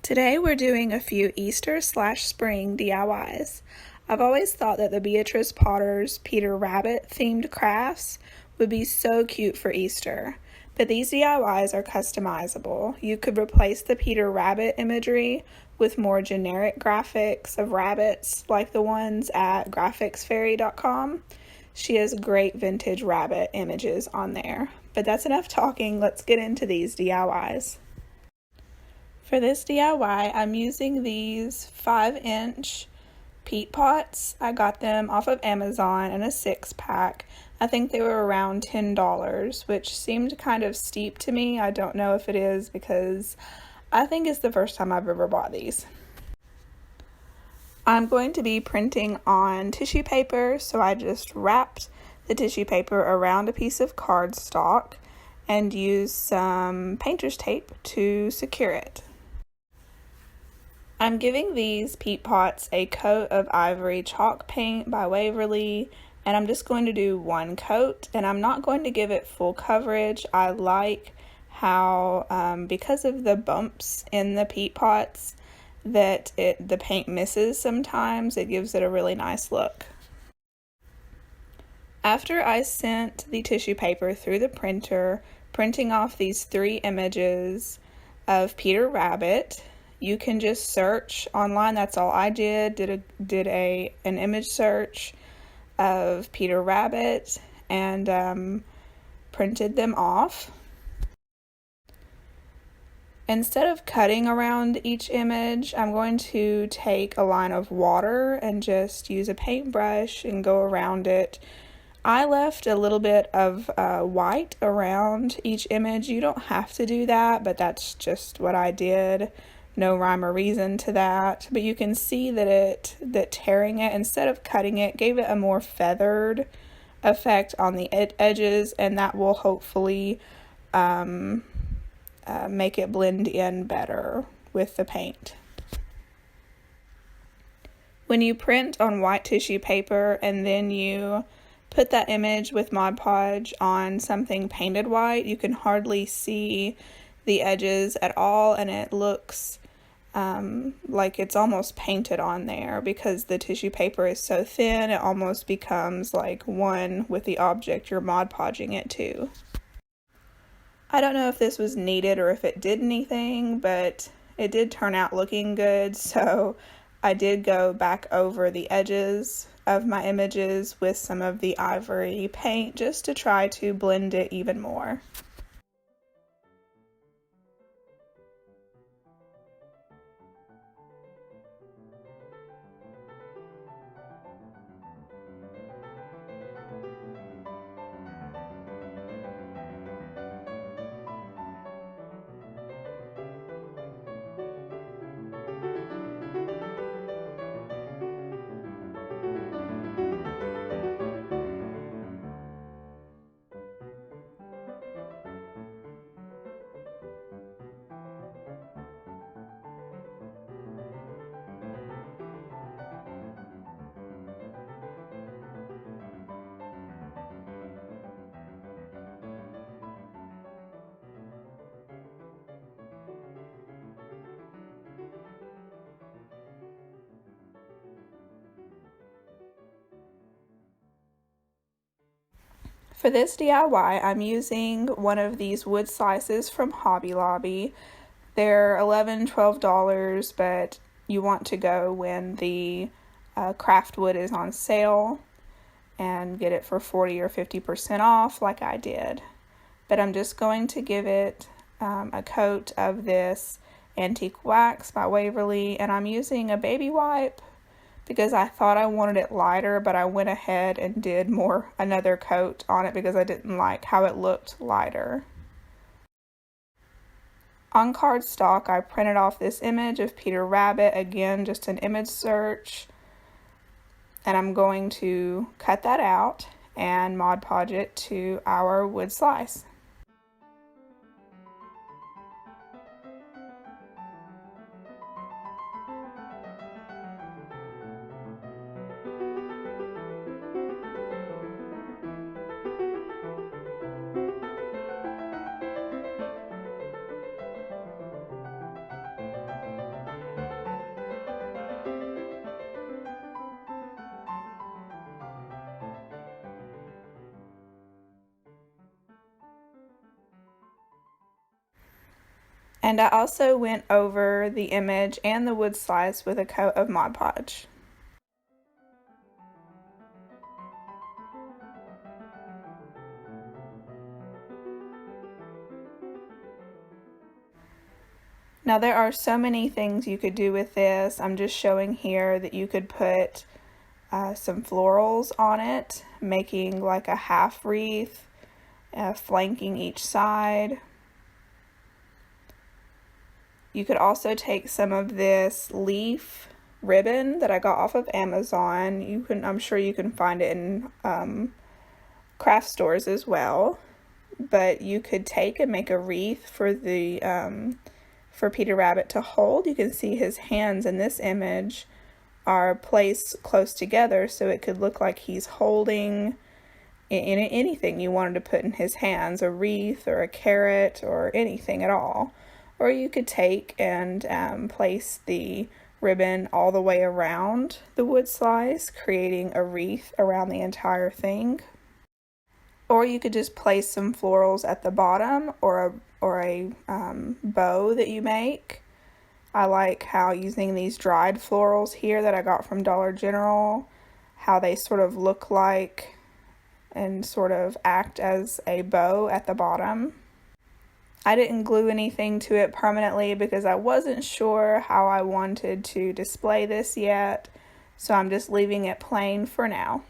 Today we're doing a few Easter/spring DIYs. I've always thought that the Beatrice Potter's Peter Rabbit themed crafts would be so cute for Easter, but these DIYs are customizable. You could replace the Peter Rabbit imagery with more generic graphics of rabbits like the ones at graphicsfairy.com. She has great vintage rabbit images on there. But that's enough talking, let's get into these DIYs. For this DIY, I'm using these 5-inch Peat Pots. I got them off of Amazon in a 6-pack. I think they were around $10, which seemed kind of steep to me. I don't know if it is because I think it's the first time I've ever bought these. I'm going to be printing on tissue paper, so I just wrapped the tissue paper around a piece of cardstock and used some painter's tape to secure it. I'm giving these Peat Pots a coat of Ivory chalk paint by Waverly, and I'm just going to do one coat, and I'm not going to give it full coverage. I like how, because of the bumps in the Peat Pots, that the paint misses sometimes. It gives it a really nice look. After I sent the tissue paper through the printer, printing off these 3 images of Peter Rabbit, you can just search online. That's all I did. Did an image search of Peter Rabbit and printed them off. Instead of cutting around each image, I'm going to take a line of water and just use a paintbrush and go around it. I left a little bit of white around each image. You don't have to do that, but that's just what I did. No rhyme or reason to that, but you can see that tearing it instead of cutting it gave it a more feathered effect on the edges, and that will hopefully make it blend in better with the paint. When you print on white tissue paper and then you put that image with Mod Podge on something painted white, you can hardly see the edges at all, and it looks like it's almost painted on there because the tissue paper is so thin. It almost becomes like one with the object you're Mod Podging it to. I don't know if this was needed or if it did anything, but it did turn out looking good, so I did go back over the edges of my images with some of the Ivory paint just to try to blend it even more. For this DIY, I'm using one of these wood slices from Hobby Lobby. They're $11, $12, but you want to go when the craft wood is on sale and get it for 40 or 50% off like I did. But I'm just going to give it a coat of this antique wax by Waverly, and I'm using a baby wipe because I thought I wanted it lighter, but I went ahead and did another coat on it because I didn't like how it looked lighter. On cardstock, I printed off this image of Peter Rabbit, again, just an image search, and I'm going to cut that out and Mod Podge it to our wood slice. And I also went over the image and the wood slice with a coat of Mod Podge. Now there are so many things you could do with this. I'm just showing here that you could put some florals on it, making like a half wreath, flanking each side. You could also take some of this leaf ribbon that I got off of Amazon. I'm sure you can find it in craft stores as well. But you could take and make a wreath for the for Peter Rabbit to hold. You can see his hands in this image are placed close together, so it could look like he's holding anything you wanted to put in his hands, a wreath or a carrot or anything at all. Or you could take and place the ribbon all the way around the wood slice, creating a wreath around the entire thing. Or you could just place some florals at the bottom, or a bow that you make. I like how using these dried florals here that I got from Dollar General, how they sort of look like and sort of act as a bow at the bottom. I didn't glue anything to it permanently because I wasn't sure how I wanted to display this yet, so I'm just leaving it plain for now.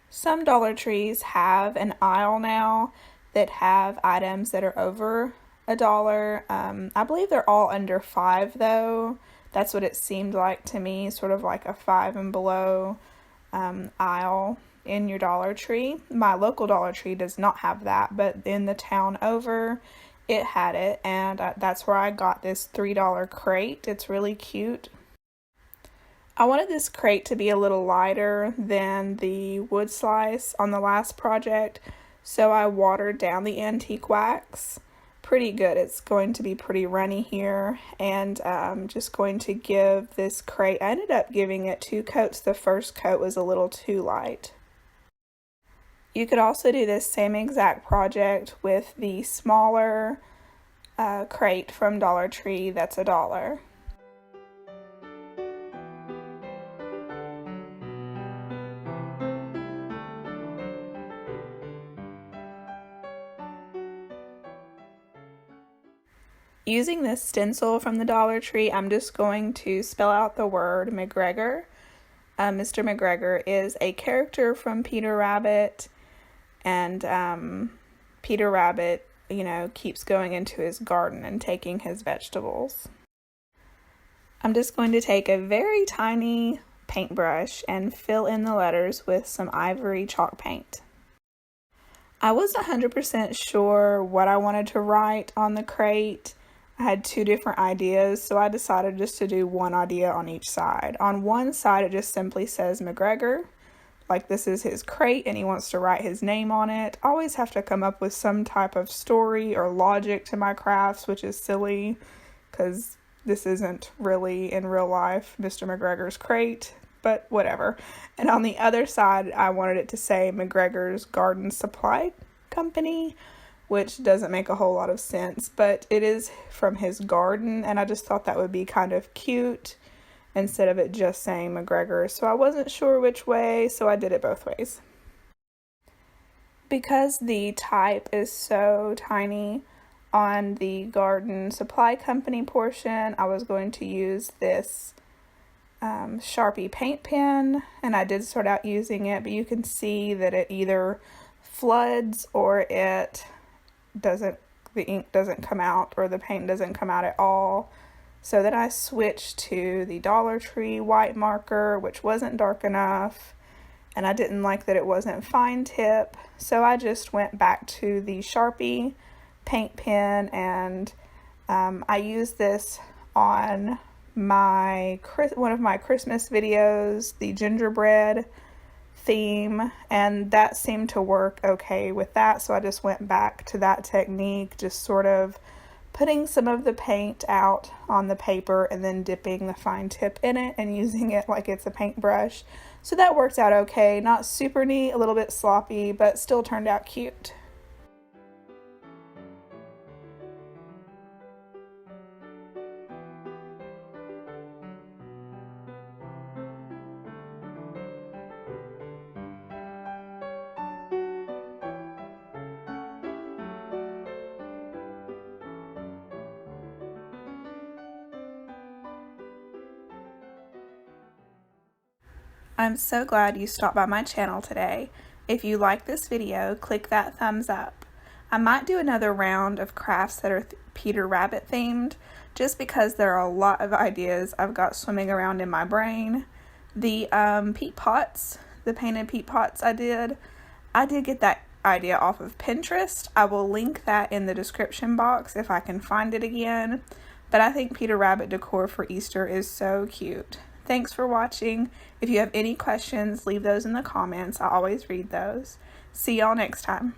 Some Dollar Trees have an aisle now that have items that are over $1. I believe they're all under $5 though. That's what it seemed like to me, sort of like a 5 and below aisle in your Dollar Tree. My local Dollar Tree does not have that, but in the town over, it had it, and that's where I got this $3 crate. It's really cute. I wanted this crate to be a little lighter than the wood slice on the last project, so I watered down the antique wax pretty good. It's going to be pretty runny here, and I'm just going to give this crate, I ended up giving it 2 coats. The first coat was a little too light. You could also do this same exact project with the smaller crate from Dollar Tree that's $1. Using this stencil from the Dollar Tree, I'm just going to spell out the word McGregor. Mr. McGregor is a character from Peter Rabbit, and Peter Rabbit, keeps going into his garden and taking his vegetables. I'm just going to take a very tiny paintbrush and fill in the letters with some Ivory chalk paint. I wasn't 100% sure what I wanted to write on the crate. I had 2 different ideas, so I decided just to do one idea on each side. On one side, it just simply says McGregor, like this is his crate and he wants to write his name on it. I always have to come up with some type of story or logic to my crafts, which is silly because this isn't really in real life Mr. McGregor's crate, but whatever. And on the other side, I wanted it to say McGregor's Garden Supply Company, which doesn't make a whole lot of sense, but it is from his garden, and I just thought that would be kind of cute instead of it just saying McGregor, so I wasn't sure which way, so I did it both ways. Because the type is so tiny on the Garden Supply Company portion, I was going to use this Sharpie paint pen, and I did start out using it, but you can see that it either floods or the ink doesn't come out, or the paint doesn't come out at all. So then I switched to the Dollar Tree white marker, which wasn't dark enough, and I didn't like that it wasn't fine tip, so I just went back to the Sharpie paint pen, and I used this on one of my Christmas videos, the gingerbread theme, and that seemed to work okay with that, so I just went back to that technique, just sort of putting some of the paint out on the paper and then dipping the fine tip in it and using it like it's a paintbrush. So that worked out okay. Not super neat, a little bit sloppy, but still turned out cute. I'm so glad you stopped by my channel today. If you like this video, click that thumbs up. I might do another round of crafts that are Peter Rabbit themed, just because there are a lot of ideas I've got swimming around in my brain. The peat pots, the painted peat pots I did get that idea off of Pinterest. I will link that in the description box if I can find it again. But I think Peter Rabbit decor for Easter is so cute. Thanks for watching. If you have any questions, leave those in the comments. I always read those. See y'all next time.